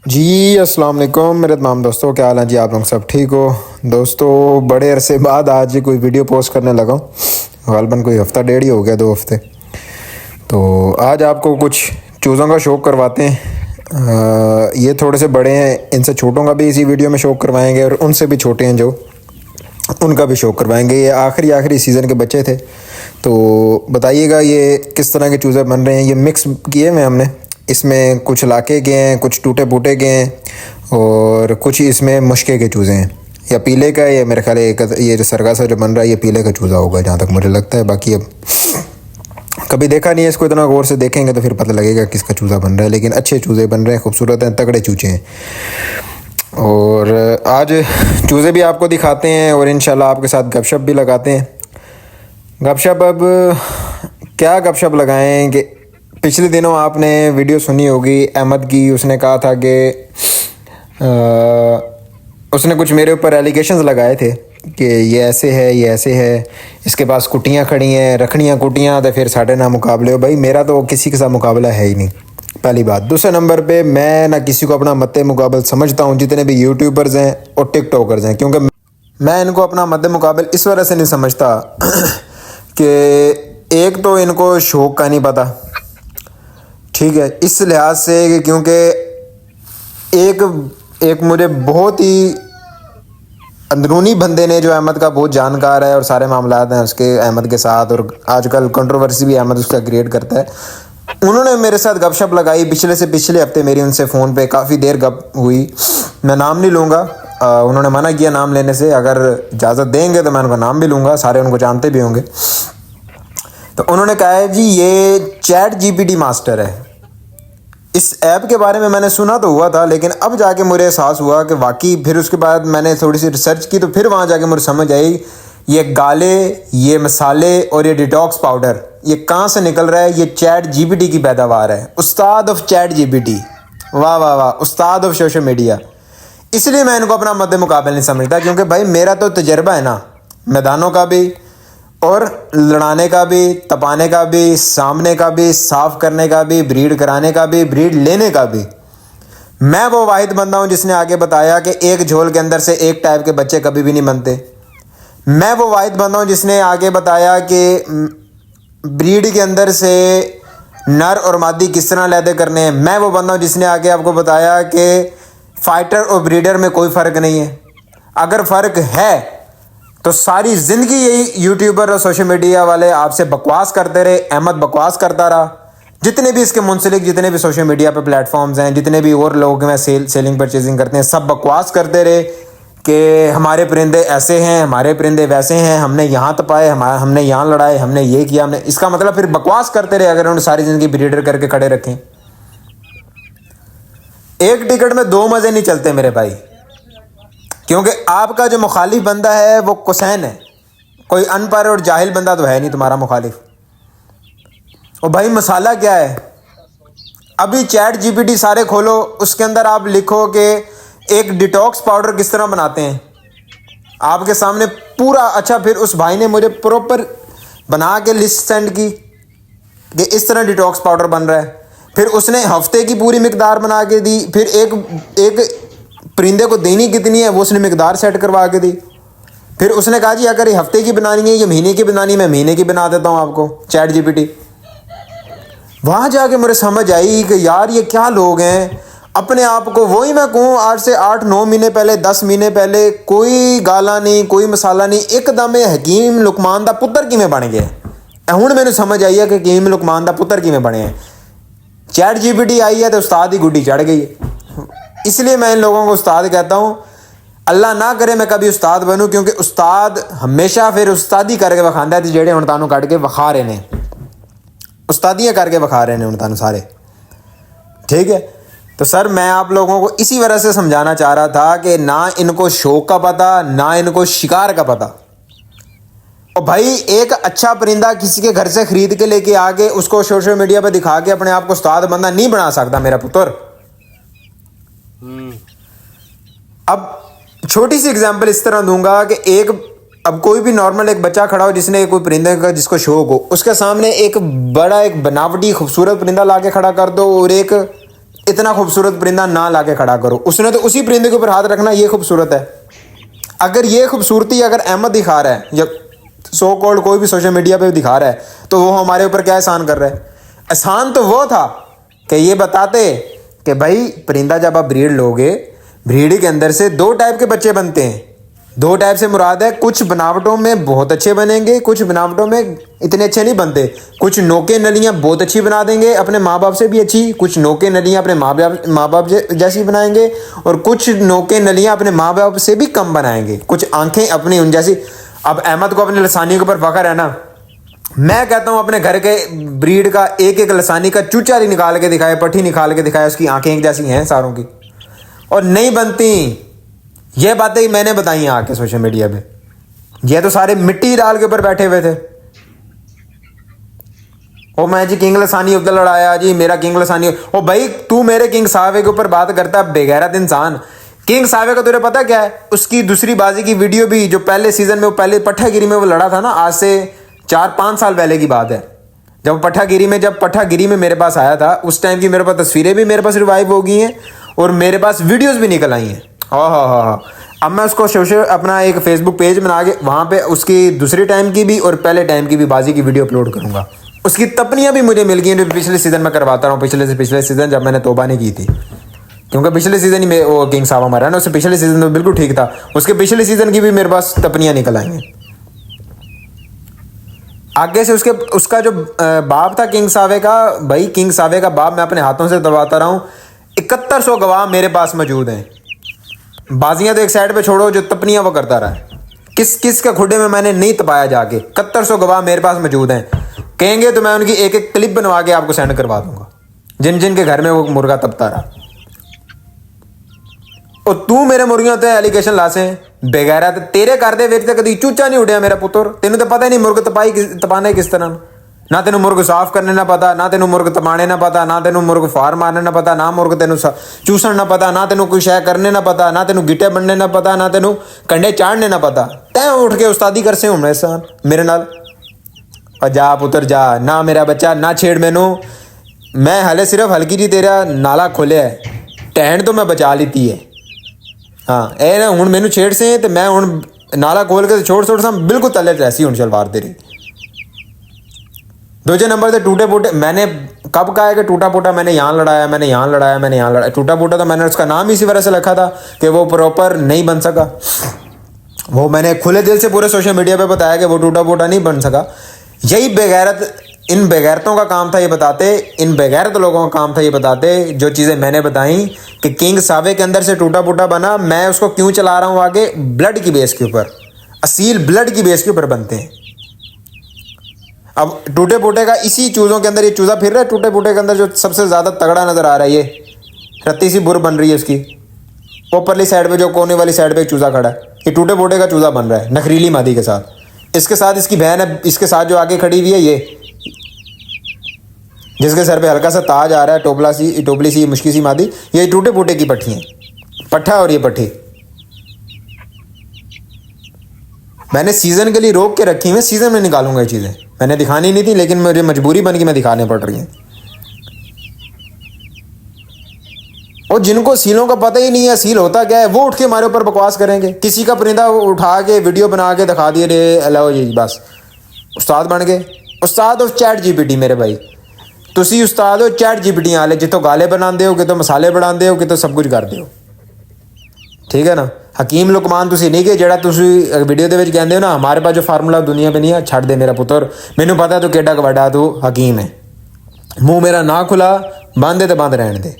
जी अस्सलाम वालेकुम मेरे तमाम दोस्तों, क्या हाल है जी। आप लोग सब ठीक हो दोस्तों। बड़े अरसे बाद आज कोई वीडियो पोस्ट करने लगा हूँ। गालबन कोई हफ़्ता डेढ़ ही हो गया, 2 हफ्ते। तो आज आपको कुछ चूज़ों का शौक़ करवाते हैं। ये थोड़े से बड़े हैं, इनसे छोटों का भी इसी वीडियो में शौक़ करवाएंगे और उनसे भी छोटे हैं जो, उनका भी शौक़ करवाएंगे। ये आखिरी सीज़न के बच्चे थे। तो बताइएगा ये किस तरह के चूज़े बन रहे हैं। ये मिक्स किए हुए हमने, इसमें कुछ लाके के हैं, कुछ टूटे फूटे के हैं और कुछ इसमें मुश्के के चूज़े हैं। या पीले का है, या मेरे ख्याल ये जो सरगासा जो बन रहा है ये पीले का चूज़ा होगा जहाँ तक मुझे लगता है। बाकी अब कभी देखा नहीं है इसको, इतना गौर से देखेंगे तो फिर पता लगेगा किसका चूज़ा बन रहा है। लेकिन अच्छे चूज़े बन रहे हैं, खूबसूरत हैं, तगड़े चूज़े हैं। और आज चूज़े भी आपको दिखाते हैं और इंशाल्लाह आपके साथ गपशप भी लगाते हैं। गपशप अब क्या गपशप लगाएं कि पिछले दिनों आपने वीडियो सुनी होगी अहमद की। उसने कहा था कि उसने कुछ मेरे ऊपर एलिगेशंस लगाए थे कि ये ऐसे है, ये ऐसे है, इसके पास कुटियाँ खड़ी हैं, रखनियाँ कुटियाँ, तो फिर साढ़े ना मुकाबले हो। भाई मेरा तो किसी के साथ मुकाबला है ही नहीं, पहली बात। दूसरे नंबर पे मैं ना किसी को अपना मद्दे मुकाबल समझता हूँ, जितने भी यूट्यूबर्स हैं और टिकटॉकर्स हैं, क्योंकि मैं इनको अपना मद्दे मुकाबल इस वजह से नहीं समझता कि एक तो इनको शौक़ का नहीं पता, ठीक है, इस लिहाज से कि क्योंकि एक मुझे बहुत ही अंदरूनी बंदे ने, जो अहमद का बहुत जानकार है और सारे मामलात हैं उसके अहमद के साथ, और आजकल कंट्रोवर्सी भी अहमद उसका क्रिएट करता है, उन्होंने मेरे साथ गपशप लगाई। पिछले हफ्ते मेरी उनसे फ़ोन पे काफ़ी देर गप हुई। मैं नाम नहीं लूँगा, उन्होंने मना किया नाम लेने से। अगर इजाज़त देंगे तो मैं उनका नाम भी लूँगा, सारे उनको जानते भी होंगे। तो उन्होंने कहा है जी ये चैट जीपीटी मास्टर है। इस ऐप के बारे में मैंने सुना तो हुआ था, लेकिन अब जाके मुझे एहसास हुआ कि वाकई, फिर उसके बाद मैंने थोड़ी सी रिसर्च की तो फिर वहाँ जाके मुझे समझ आई ये गाले, ये मसाले और ये डिटॉक्स पाउडर ये कहाँ से निकल रहा है। ये चैट जीपीटी की पैदावार है। उस्ताद ऑफ चैट जीपीटी, वाह वाह वाह, उस्ताद ऑफ सोशल मीडिया। इसलिए मैं इनको अपना मद्दे मुकाबले नहीं समझता, क्योंकि भाई मेरा तो तजर्बा है ना, मैदानों का भी और लड़ाने का भी, तपाने का भी, सामने का भी, साफ़ करने का भी, ब्रीड कराने का भी, ब्रीड लेने का भी। मैं वो वाहिद बंदा हूँ जिसने आगे बताया कि एक झोल के अंदर से एक टाइप के बच्चे कभी भी नहीं बनते। मैं वो वाहिद बंदा हूँ जिसने आगे बताया कि ब्रीड के अंदर से नर और मादी किस तरह लैदे करने हैं। मैं वो बंदा हूँ जिसने आगे आपको बताया कि फाइटर और ब्रीडर में कोई फ़र्क नहीं है। अगर फ़र्क है तो सारी ज़िंदगी यही यूट्यूबर और सोशल मीडिया वाले आपसे बकवास करते रहे, अहमद बकवास करता रहा। जितने भी इसके मुंसलिक जितने भी सोशल मीडिया पे प्लेटफॉर्म्स हैं, जितने भी और लोग में सेलिंग परचेजिंग करते हैं, सब बकवास करते रहे कि हमारे परिंदे ऐसे हैं, हमारे परिंदे वैसे हैं, हमने यहाँ तपाए, हमने यहाँ लड़ाए, हमने ये किया, हमने। इसका मतलब फिर बकवास करते रहे अगर उन्होंने सारी ज़िंदगी ब्रीडर करके खड़े रखें। एक टिकट में दो मज़े नहीं चलते मेरे भाई, क्योंकि आपका जो मुखालिफ बंदा है वो कुसैन है, कोई अनपढ़ और जाहिल बंदा तो है नहीं तुम्हारा मुखालिफ। और भाई मसाला क्या है, अभी चैट जीपीटी सारे खोलो, उसके अंदर आप लिखो कि एक डिटॉक्स पाउडर किस तरह बनाते हैं, आपके सामने पूरा। अच्छा, फिर उस भाई ने मुझे प्रॉपर बना के लिस्ट सेंड की कि इस तरह डिटॉक्स पाउडर बन रहा है। फिर उसने हफ्ते की पूरी मिकदार बना के दी। फिर एक परिंदे को देनी कितनी है वो उसने मिकदार सेट करवा के दी। फिर उसने कहा जी अगर ये हफ्ते की बनानी है, ये महीने की बनानी है, मैं महीने की बना देता हूँ आपको, चैट जीपीटी। वहाँ जाके मुझे समझ आई कि यार ये क्या लोग हैं। अपने आप को, वही मैं कहूँ, आज से 8-9 महीने पहले, 10 महीने पहले कोई गाला नहीं, कोई मसाला नहीं, एकदम हकीम लुकमान दा पुत्र किमें बन गया। हुण मैंने समझ आई है कि हकीम लुकमान दा पुत्र किमें बने हैं। चैट जीपीटी आई है तो उस्ताद ही गुड्डी चढ़ गई है। इसलिए मैं इन लोगों को उस्ताद कहता हूँ। अल्लाह ना करे मैं कभी उस्ताद बनूँ, क्योंकि उस्ताद हमेशा फिर उस्तादी करके वखांदा है। जेड़े हुण तानू कट के वखा रहे ने, उस्तादियाँ करके वखा रहे ने हुण तानू सारे, ठीक है। तो सर मैं आप लोगों को इसी वजह से समझाना चाह रहा था कि ना इनको शौक का पता, ना इनको शिकार का पता। और भाई एक अच्छा परिंदा किसी के घर से खरीद के लेके आके उसको सोशल मीडिया पे दिखा के अपने आप को उस्ताद बंदा नहीं बना सकता मेरा पुत्र। अब छोटी सी एग्जांपल इस तरह दूंगा कि अब कोई भी नॉर्मल एक बच्चा खड़ा हो जिसने कोई परिंदे का जिसको शौक हो, उसके सामने एक बड़ा एक बनावटी खूबसूरत परिंदा ला के खड़ा कर दो और इतना खूबसूरत परिंदा ना लाके खड़ा करो। उसने तो उसी परिंदे के ऊपर हाथ रखना, ये खूबसूरत है। अगर ये खूबसूरती अगर अहमद दिखा रहा है या सो कॉल्ड कोई भी सोशल मीडिया पे दिखा रहा है, तो वो हमारे ऊपर क्या एहसान कर रहा है? एहसान तो वो था कि ये बताते कि भाई परिंदा जब आप ब्रीड लोगे, ब्रीड के अंदर से दो टाइप के बच्चे बनते हैं। दो टाइप से मुराद है, कुछ बनावटों में बहुत अच्छे बनेंगे, कुछ बनावटों में इतने अच्छे नहीं बनते। कुछ नोके नलियां बहुत अच्छी बना देंगे, अपने माँ बाप से भी अच्छी। कुछ नोके नलियां अपने माँ बाप जैसी बनाएंगे, और कुछ नोके नलियां अपने माँ बाप से भी कम बनाएंगे। कुछ आंखें अपनी उन जैसी। अब अहमद को अपने लसानी के ऊपर फख्र है ना। मैं कहता हूं अपने घर के ब्रीड का एक एक लसानी का चूचा निकाल के दिखाए, पट्टी निकाल के दिखाए, उसकी आंखें एक जैसी हैं सारों की, और नहीं बनती। ये बातें ही मैंने बताई हैं आके सोशल मीडिया पे। ये तो सारे मिट्टी डाल के ऊपर बैठे हुए थे। ओ मैं जी किंग लसानी उधर लड़ाया जी, मेरा किंग लसानी। ओ भाई तू मेरे किंग सावे के ऊपर बात करता है, बेगैरत इंसान। किंग सावे का तुझे पता क्या है? उसकी दूसरी बाजी की वीडियो भी जो पहले सीजन में, वो पहले पट्ठागिरी में वो लड़ा था ना, आज से 4-5 साल पहले की बात है। जब पट्ठागिरी में मेरे पास आया था, उस टाइम की मेरे पास तस्वीरें भी मेरे पास रिवाइव हो गई हैं, और मेरे पास वीडियोस भी निकल आई हैं। हाँ। अब मैं उसको सोशल अपना एक फेसबुक पेज बना के वहाँ पे उसकी दूसरी टाइम की भी और पहले टाइम की भी बाजी की वीडियो अपलोड करूँगा। उसकी तपनियाँ भी मुझे मिल गई हैं जो पिछले सीज़न में करवाता रहा हूँ। पिछले सीज़न जब मैंने तौबा नहीं की थी, क्योंकि पिछले सीज़न ही वो किंग सावा मारा है ना, उससे पिछले सीज़न तो बिल्कुल ठीक था। उसके पिछले सीज़न की भी मेरे पास तपनियाँ निकल आई हैं। आगे से उसका जो बाप था किंग सावे का, भाई किंग सावे का बाप मैं अपने हाथों से दबाता रहा हूँ। 7100 गवाह मेरे पास मौजूद हैं। बाजियां तो एक साइड पे छोड़ो, जो तपनियां वो करता रहा है। किस के खुडे में मैंने नहीं तपाया जाके। 7100 गवाह मेरे पास मौजूद हैं। कहेंगे तो मैं उनकी एक एक क्लिप बनवा के आपको सेंड करवा दूंगा, जिन जिन के घर में वो मुर्गा तपता रहा। और तू मेरे मुर्गियों ते एलिगेशन लासे बेगैरत। तेरे घर दे विच ते कदी चूचा नहीं उड़िया मेरा पुत्र। तेन तो पता ही नहीं मुर्ग तपाने किस तरह। ना तेन मुर्ग साफ करने ना पता, ना तेन मुर्ग तपाने ना पता, ना तेन मुर्ग फार मारने ना पता, ना मुर्ग तेन चूसन ना पता, ना तेन कोई शय करने ना पता, ना तेन गिट्टे बनने ना पता, ना तेन कंडे चाड़ने ना पता। तैं उठ के उस्तादी कर से हूं एहसान मेरे नाल। और जा पुत्र जा, ना मेरा बच्चा ना छेड़ मैनू। मैं हले सिर्फ हल्की जी तेरा नाला खोलिया है, टहन तो मैं बचा लीती है। हाँ ए ना हूँ मैनू छेड़ से, तो मैं हूँ नाला खोल के छोड़ सा बिल्कुल तले रहसी हूँ शलवार तेरी। दूसरे नंबर से टूटे फूटे, मैंने कब कहा है कि टूटा फूटा मैंने यहाँ लड़ाया, मैंने यहाँ लड़ाया। टूटा फूटा तो मैंने उसका नाम इसी वजह से रखा था कि वो प्रॉपर नहीं बन सका। वो मैंने खुले दिल से पूरे सोशल मीडिया पे बताया कि वो टूटा फूटा नहीं बन सका। यही बेगैरत, इन बेगैरतों का काम था ये बताते, इन बेगैरत लोगों का काम था ये बताते जो चीज़ें मैंने बताई कि किंग सावे के अंदर से टूटा फूटा बना। मैं उसको क्यों चला रहा हूँ आगे? ब्लड की बेस के ऊपर, असील ब्लड की बेस के ऊपर बनते हैं। अब टूटे फूटे का इसी चूज़ों के अंदर ये चूज़ा फिर रहा है। टूटे फूटे के अंदर जो सबसे ज़्यादा तगड़ा नज़र आ रहा है, ये रत्ती सी बुर बन रही है उसकी ऊपरली साइड पे, जो कोने वाली साइड पे एक चूज़ा खड़ा है, ये टूटे फूटे का चूज़ा बन रहा है नखरीली मादी के साथ। इसके साथ इसकी बहन है, इसके साथ जो आगे खड़ी हुई है, ये जिसके सर पे हल्का सा ताज आ रहा है, टोपली सी मुश्किल सी मादी, ये टूटे फूटे की पट्टी है, पट्ठा और ये पट्टी। मैंने सीज़न के लिए रोक के रखी हुई, सीज़न में निकालूंगा ये चीज़ें। मैंने दिखानी नहीं थी, लेकिन मुझे मजबूरी बन के मैं दिखाने पड़ रही है। और जिनको सीलों का पता ही नहीं है सील होता क्या है, वो उठ के हमारे ऊपर बकवास करेंगे। किसी का परिंदा उठा के वीडियो बना के दिखा दिए, रे अलो जी बस उस्ताद बन गए। उस्ताद ऑफ चैट जीपीटी मेरे भाई, तुसी उस्ताद हो चैट जीपीटी वाले, जितों गाले बनाते हो, कितों मसाले बनाते हो, कितों सब कुछ करते हो। ठीक है ना। हकीम लुकमान तुसी नहीं, कि जड़ा तुसी वीडियो दे विच कहंदे हो ना हमारे पास जो फार्मूला दुनिया पे नहीं है, छड़ दे मेरा पुत्र, मैनू पता तू केडा वड्डा तू हकीम है। मुंह मेरा ना खुला, बंद है तो बंद रहने दे।